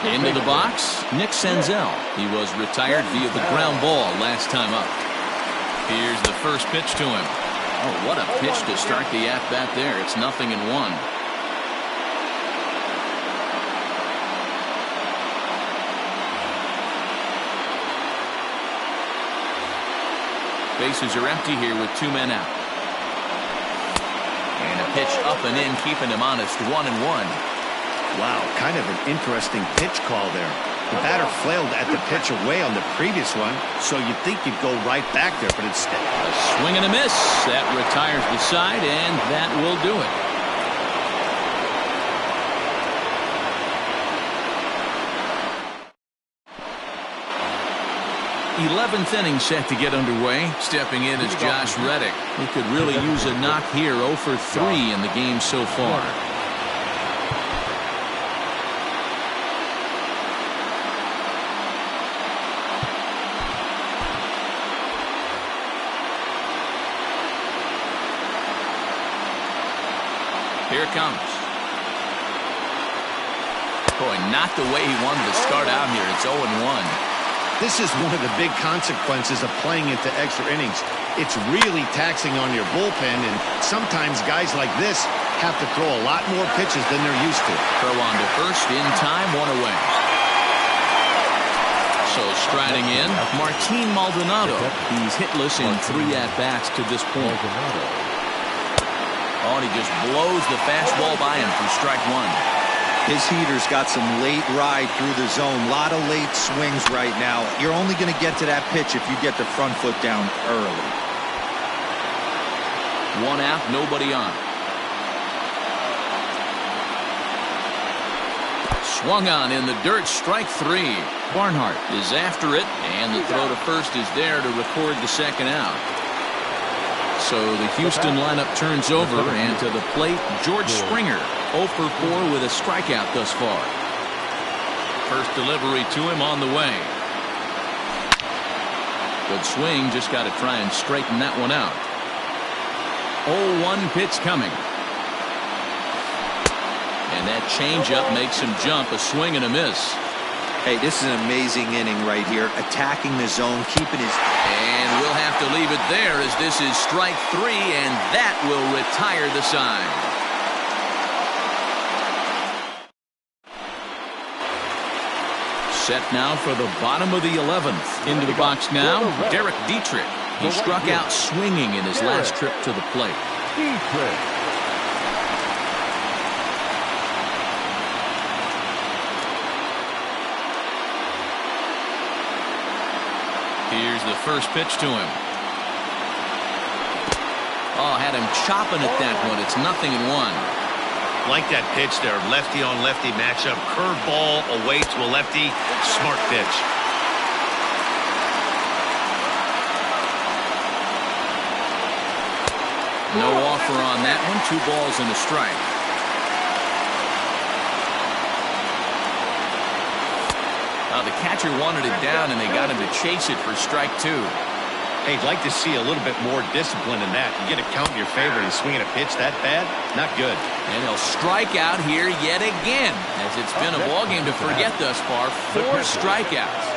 Into the box, Nick Senzel. He was retired via the ground ball last time up. Here's the first pitch to him. Oh, what a pitch to start the at-bat there. It's 0-1. Bases are empty here with 2 men out. And a pitch up and in, keeping him honest. 1-1. Wow, kind of an interesting pitch call there. The batter flailed at the pitch away on the previous one, so you'd think you'd go right back there, but instead. A swing and a miss. That retires the side, and that will do it. th inning set to get underway. Stepping in is Josh Reddick. He could really use a knock here. 0 for 3 in the game so far. Here it comes. Boy, not the way he wanted to start out here. It's 0-1. This is one of the big consequences of playing into extra innings. It's really taxing on your bullpen, and sometimes guys like this have to throw a lot more pitches than they're used to. Throw on to first, in time, 1 away. So striding in, Martin Maldonado. He's hitless in 3 at-bats to this point. Oh, and he just blows the fastball by him for strike 1. His heater's got some late ride through the zone. A lot of late swings right now. You're only going to get to that pitch if you get the front foot down early. 1 out, nobody on. Swung on in the dirt, strike 3. Barnhart is after it, and the throw to first is there to record the 2nd out. So the Houston lineup turns over, and to the plate, George Springer, 0 for 4 with a strikeout thus far. First delivery to him on the way. Good swing, just got to try and straighten that one out. 0-1 pitch coming. And that changeup makes him jump, a swing and a miss. Hey, this is an amazing inning right here. Attacking the zone, keeping his... And we'll have to leave it there as this is strike 3, and that will retire the side. Set now for the bottom of the 11th. Into the box now, Derek Dietrich. He struck out swinging in his last trip to the plate. Here's the first pitch to him. Oh, had him chopping at that one. It's 0-1. Like that pitch there, lefty on lefty matchup. Curveball away to a lefty. Smart pitch. No offer on that one. 2 balls and a strike. The catcher wanted it down, and they got him to chase it for strike 2. Hey, I'd like to see a little bit more discipline in that. You get a count in your favor and swinging a pitch that bad? Not good. And he'll strike out here yet again, as it's been a ball game to forget thus far. 4 strikeouts.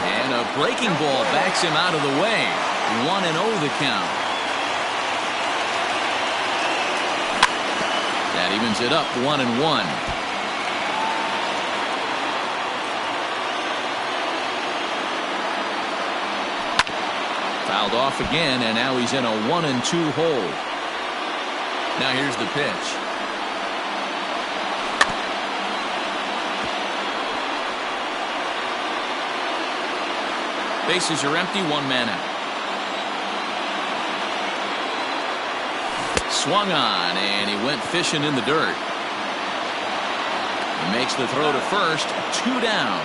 And a breaking ball backs him out of the way. 1-0 the count. That evens it up 1-1. Fouled off again, and now he's in a 1-2 hole. Now here's the pitch. Bases are empty, 1 man out. Swung on, and he went fishing in the dirt. He makes the throw to first, 2 down.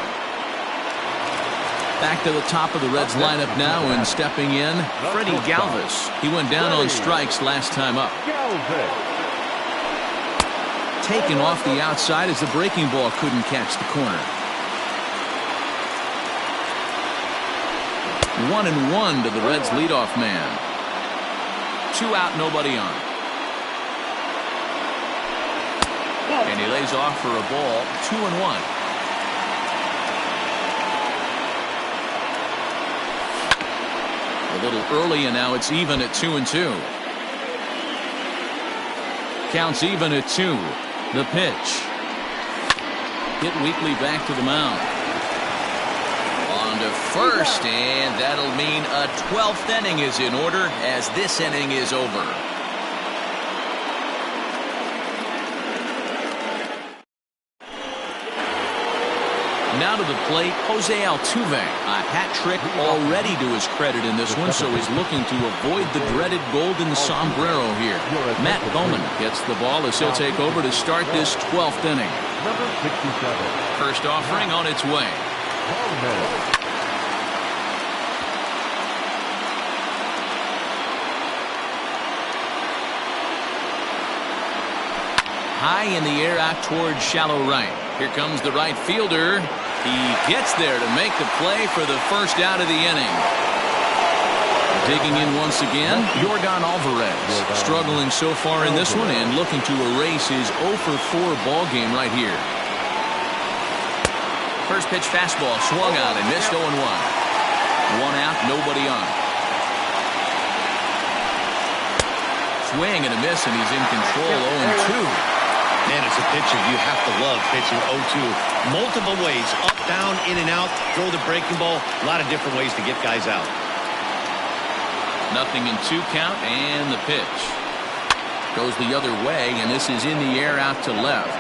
Back to the top of the Reds lineup now, and stepping in, Freddie Galvis. He went down on strikes last time up. Taken off the outside as the breaking ball couldn't catch the corner. 1-1 to the Reds leadoff man. 2 out, nobody on. And he lays off for a ball, 2-1. A little early, and now it's even at 2-2. Counts even at 2. The pitch. Hit weakly back to the mound. On to first, and that'll mean a 12th inning is in order as this inning is over. Now to the plate, Jose Altuve. A hat trick already to his credit in this one, so he's looking to avoid the dreaded golden sombrero here. Matt Bowman gets the ball as he'll take over to start this 12th inning. First offering on its way. High in the air out towards shallow right. Here comes the right fielder. He gets there to make the play for the first out of the inning. Digging in once again, Yordan Alvarez. Struggling so far in this one and looking to erase his 0-for-4 ball game right here. First pitch fastball swung on and missed 0-1. 1 out, nobody on. Swing and a miss, and he's in control. 0-2. Man, it's a pitcher you have to love pitching 0-2. Multiple ways, up, down, in and out, throw the breaking ball. A lot of different ways to get guys out. 0-2 count, and the pitch. Goes the other way, and this is in the air out to left.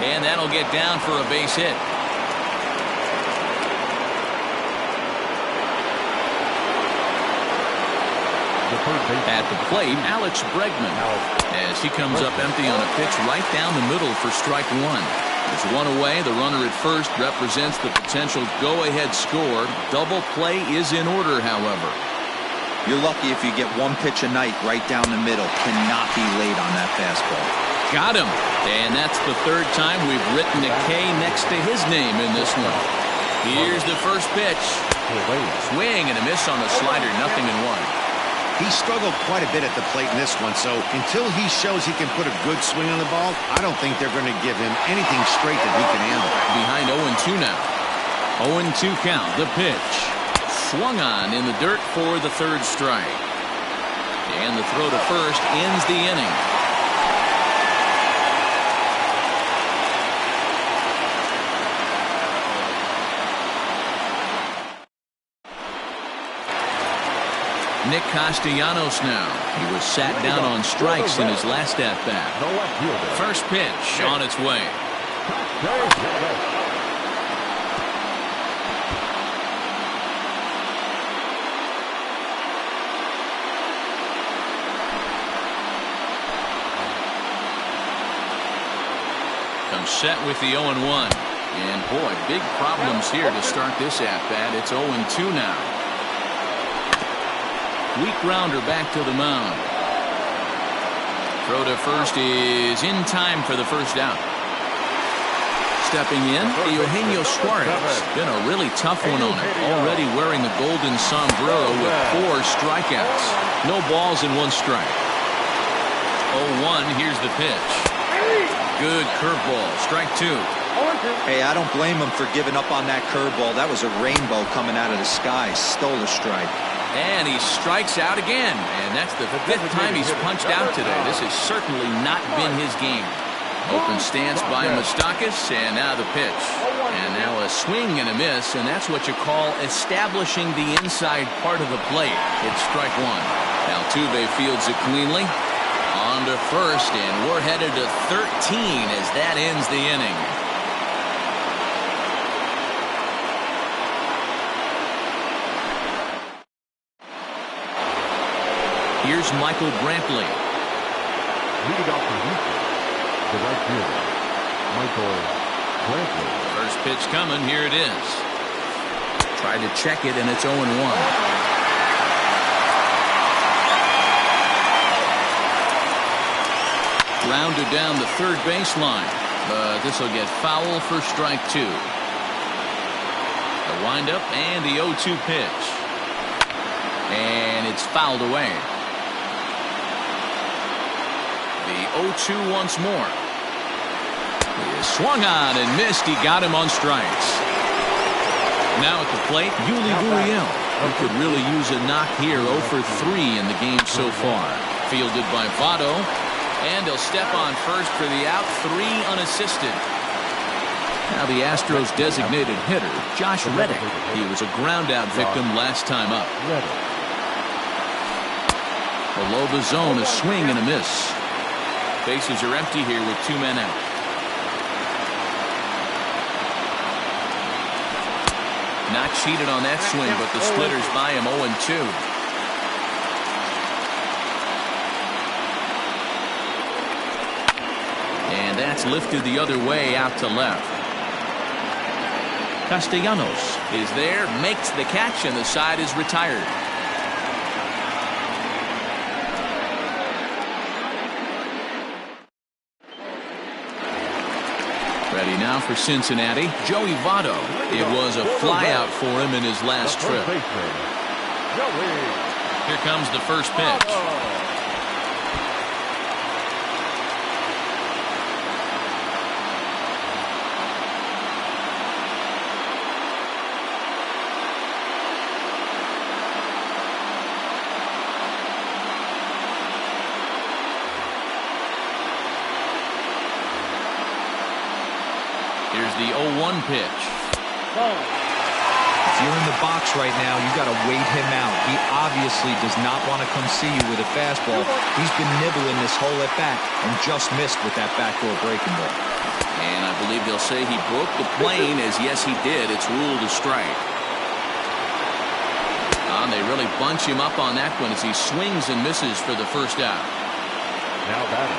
And that'll get down for a base hit. At the plate, Alex Bregman, as he comes up empty on a pitch right down the middle for strike 1. There's 1 away. The runner at first represents the potential go-ahead score. Double play is in order, however. You're lucky if you get 1 pitch a night right down the middle. Cannot be late on that fastball. Got him. And that's the 3rd time we've written a K next to his name in this one. Here's the first pitch. Swing and a miss on the slider. 0-1. He struggled quite a bit at the plate in this one, so until he shows he can put a good swing on the ball, I don't think they're going to give him anything straight that he can handle. Behind 0-2 now. 0-2 count, the pitch. Swung on in the dirt for the third strike. And the throw to first ends the inning. Nick Castellanos now. He was sat down on strikes in his last at-bat. First pitch on its way. Comes set with the 0-1. And boy, big problems here to start this at-bat. It's 0-2 now. Weak grounder back to the mound. Throw to first is in time for the first out. Stepping in, Eugenio Suarez. Been a really tough one on him. Already wearing the golden sombrero with 4 strikeouts. No balls and 1 strike. 0-1, here's the pitch. Good curveball, strike 2. Hey, I don't blame him for giving up on that curveball. That was a rainbow coming out of the sky. Stole a strike. And he strikes out again. And that's the 5th time he's punched out today. This has certainly not been his game. Open stance by Moustakas, and now the pitch. And now a swing and a miss, and that's what you call establishing the inside part of the plate. It's strike 1. Altuve fields it cleanly. On to first, and we're headed to 13 as that ends the inning. Here's Michael Brantley. Leading off the Houston, the right fielder, Michael Brantley. First pitch coming. Here it is. Tried to check it, and it's 0-1. Rounded down the third baseline, but this will get foul for strike 2. The windup and the 0-2 pitch. And it's fouled away. The 0-2 once more. He swung on and missed. He got him on strikes. Now at the plate, Yuli Gurriel. He could really use a knock here. 0 for 3 in the game so far. Fielded by Votto. And he'll step on first for the out. 3 unassisted. Now the Astros designated hitter, Josh Reddick. He was a ground-out victim last time up. Below the zone, a swing and a miss. Bases are empty here with 2 men out. Not cheated on that swing, but the splitters by him 0-2. And that's lifted the other way out to left. Castellanos is there, makes the catch, and the side is retired. Ready now for Cincinnati, Joey Votto. It was a flyout for him in his last trip. Here comes the first pitch. Here's the 0-1 pitch. If you're in the box right now, you got to wait him out. He obviously does not want to come see you with a fastball. He's been nibbling this whole at bat and just missed with that backdoor breaking ball. And I believe they'll say he broke the plane, as yes he did. It's ruled a strike. And they really bunch him up on that one as he swings and misses for the first out.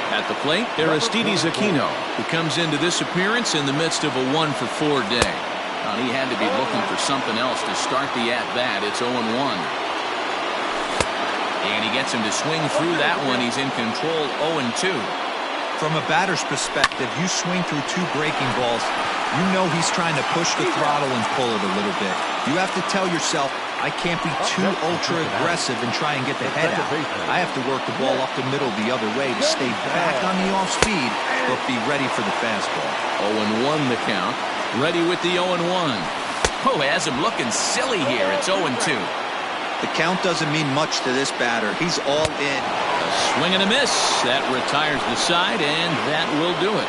At the plate, Aristides Aquino, who comes into this appearance in the midst of a 1-for-4 day. He had to be looking for something else to start the at-bat. It's 0-1. And he gets him to swing through that one. He's in control, 0-2. From a batter's perspective, you swing through 2 breaking balls, you know he's trying to push the throttle and pull it a little bit. You have to tell yourself, I can't be too ultra aggressive and try and get the head out. I have to work the ball up the middle the other way to stay back on the off speed, but be ready for the fastball. 0-1 the count. Ready with the 0-1. Oh, has him looking silly here. It's 0-2. The count doesn't mean much to this batter. He's all in. A swing and a miss. That retires the side, and that will do it.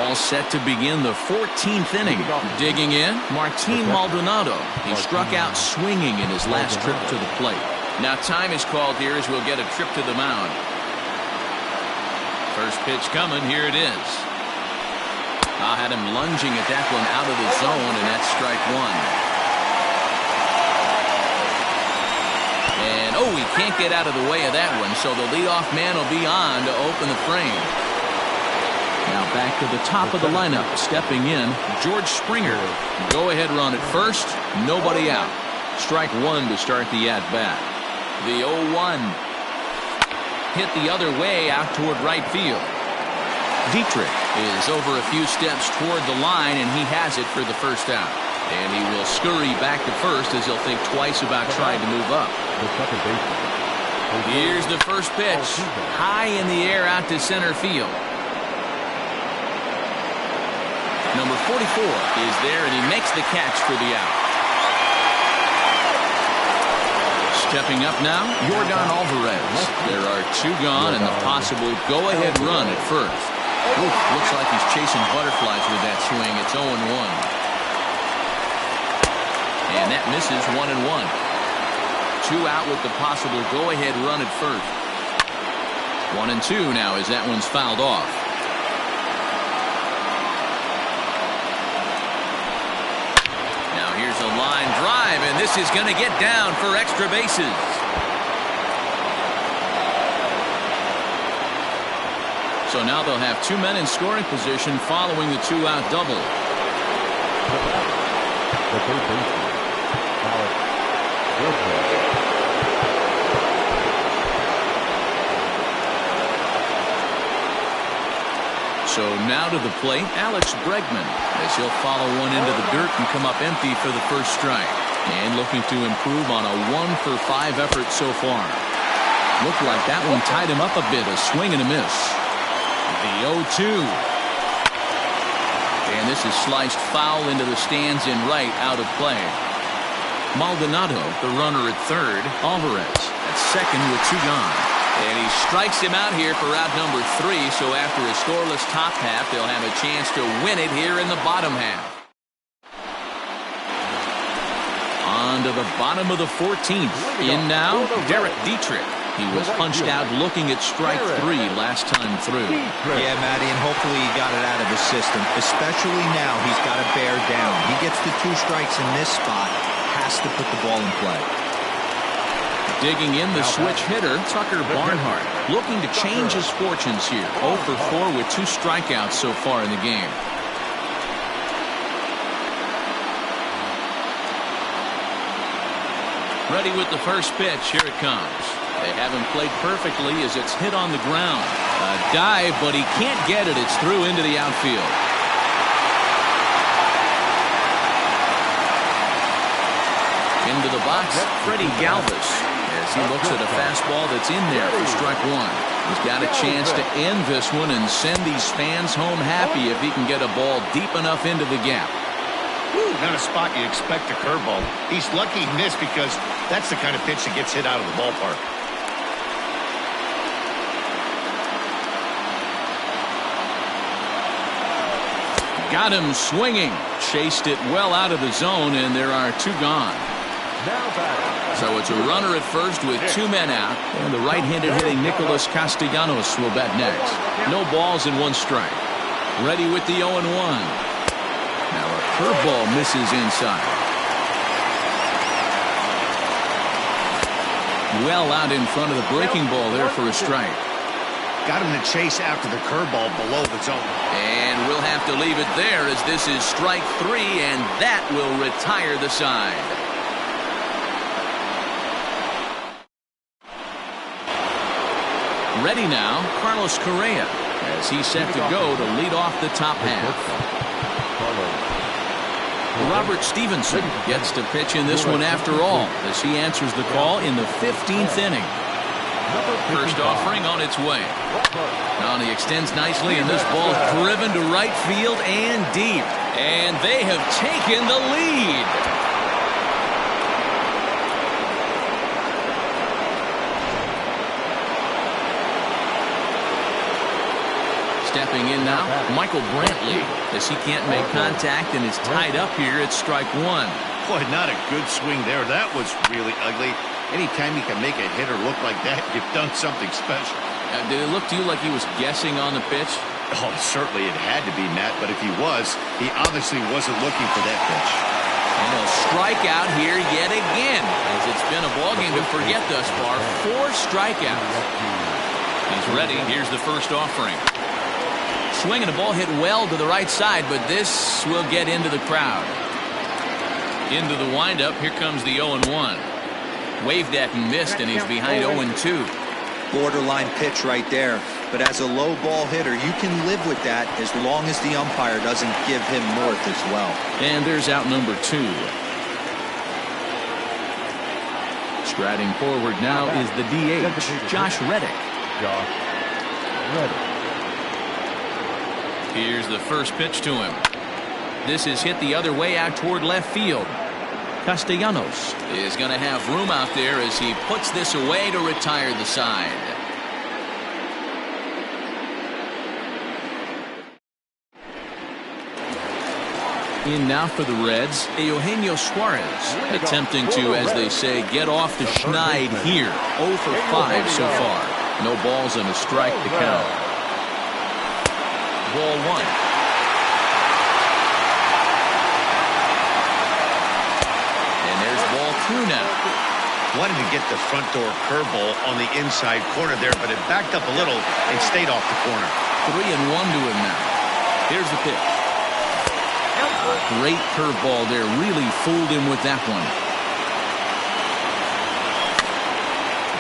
All set to begin the 14th inning. Digging in, Martin Maldonado. He struck out swinging in his last trip to the plate. Now time is called here as we'll get a trip to the mound. First pitch coming. Here it is. I had him lunging at that one out of the zone, and that's strike one. And, oh, he can't get out of the way of that one, so the leadoff man will be on to open the frame. Now back to the top of the lineup. Stepping in, George Springer. Go-ahead run at first. Nobody out. Strike one to start the at-bat. The 0-1. Hit the other way out toward right field. Dietrich is over a few steps toward the line, and he has it for the first out. And he will scurry back to first as he'll think twice about trying to move up. Here's the first pitch. High in the air out to center field. Number 44 is there, and he makes the catch for the out. Stepping up now, Yordan Alvarez. There are two gone and the possible go-ahead run at first. Ooh, looks like he's chasing butterflies with that swing. It's 0-1. And that misses 1-1. Two out with the possible go-ahead run at first. 1-2 now as that one's fouled off. Now here's a line drive, and this is going to get down for extra bases. So now they'll have two men in scoring position following the two-out double. The third baseman, Alex Bregman. So now to the plate, Alex Bregman, as he'll follow one into the dirt and come up empty for the first strike. And looking to improve on a 1-for-5 effort so far. Looked like that one tied him up a bit, a swing and a miss. The 0-2. And this is sliced foul into the stands in right, out of play. Maldonado, the runner at third. Alvarez at second with two gone. And he strikes him out here for out number 3, so after a scoreless top half, they'll have a chance to win it here in the bottom half. On to the bottom of the 14th. In now, Derek Dietrich. He was punched out looking at strike 3 last time through. Yeah, Matty, and hopefully he got it out of his system. Especially now, he's got to bear down. He gets the 2 strikes in this spot, has to put the ball in play. Digging in the switch hitter, Tucker Barnhart, looking to change his fortunes here. 0 for 4 with 2 strikeouts so far in the game. Ready with the first pitch. Here it comes. They haven't played perfectly as it's hit on the ground. A dive, but he can't get it. It's through into the outfield. Into the box, Freddie Galvis, as he looks at a fastball that's in there for strike 1. He's got a chance to end this one and send these fans home happy if he can get a ball deep enough into the gap. Not a spot you expect a curveball. He's lucky he missed because that's the kind of pitch that gets hit out of the ballpark. Got him swinging. Chased it well out of the zone, and there are 2 gone. So it's a runner at first with 2 men out, and the right-handed hitting Nicholas Castellanos will bat next. No balls and 1 strike. Ready with the 0-1. Now a curveball misses inside. Well out in front of the breaking ball there for a strike. Got him to chase after the curveball below the zone. And we'll have to leave it there as this is strike 3, and that will retire the side. Ready now, Carlos Correa. as he's set to go to lead off the top half. Robert Stevenson gets to pitch in this one after all, as he answers the call in the 15th inning. First offering on its way. Now he extends nicely, and this ball is driven to right field and deep. And they have taken the lead. Stepping in now, Michael Brantley, as he can't make contact and is tied up here at strike one. Boy, not a good swing there. That was really ugly. Anytime you can make a hitter look like that, you've done something special. Did it look to you like he was guessing on the pitch? Oh, certainly it had to be, Matt, but if he was, he obviously wasn't looking for that pitch. And he'll strike out here yet again, as it's been a ballgame to forget thus far. 4 strikeouts. He's ready. Here's the first offering. Swinging, the ball hit well to the right side, but this will get into the crowd. Into the windup, here comes the 0-1. Waved at and missed, and he's behind 0-2. Borderline pitch right there. But as a low ball hitter, you can live with that as long as the umpire doesn't give him north as well. And there's out number 2. Striding forward now is the DH, Josh Reddick. Here's the first pitch to him. This is hit the other way out toward left field. Castellanos is going to have room out there as he puts this away to retire the side. In now for the Reds, Eugenio Suarez, attempting to, as they say, get off the schneid here. 0 for 5 so far. No balls and a strike to count. Ball 1. And there's ball 2 now. Wanted to get the front door curveball on the inside corner there, but it backed up a little and stayed off the corner. 3-1 to him now. Here's the pitch. Great curveball there. Really fooled him with that one.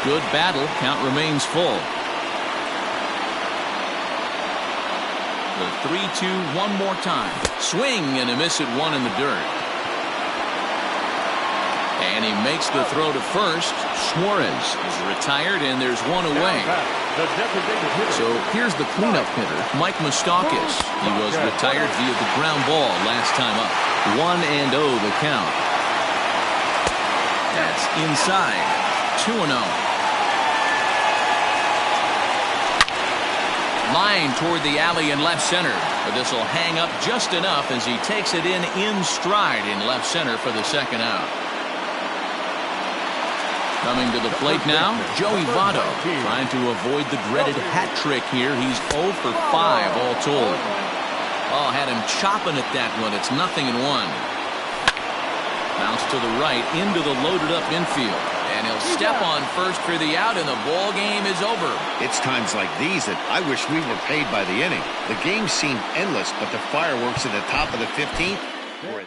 Good battle. Count remains full. The 3-2 one more time. Swing and a miss at 1 in the dirt. And he makes the throw to first. Suarez is retired, and there's 1 away. So here's the cleanup hitter, Mike Moustakas. He was retired via the ground ball last time up. 1-0 the count. That's inside. 2-0. Line toward the alley in left center, but this will hang up just enough as he takes it in stride in left center for the second out. Coming to the plate now, Joey Votto, trying to avoid the dreaded hat trick here. He's 0 for 5 all told. Oh, had him chopping at that one. It's 0-1. Bounce to the right into the loaded up infield. And he'll step on first for the out, and the ball game is over. It's times like these that I wish we were paid by the inning. The game seemed endless, but the fireworks at the top of the 15th were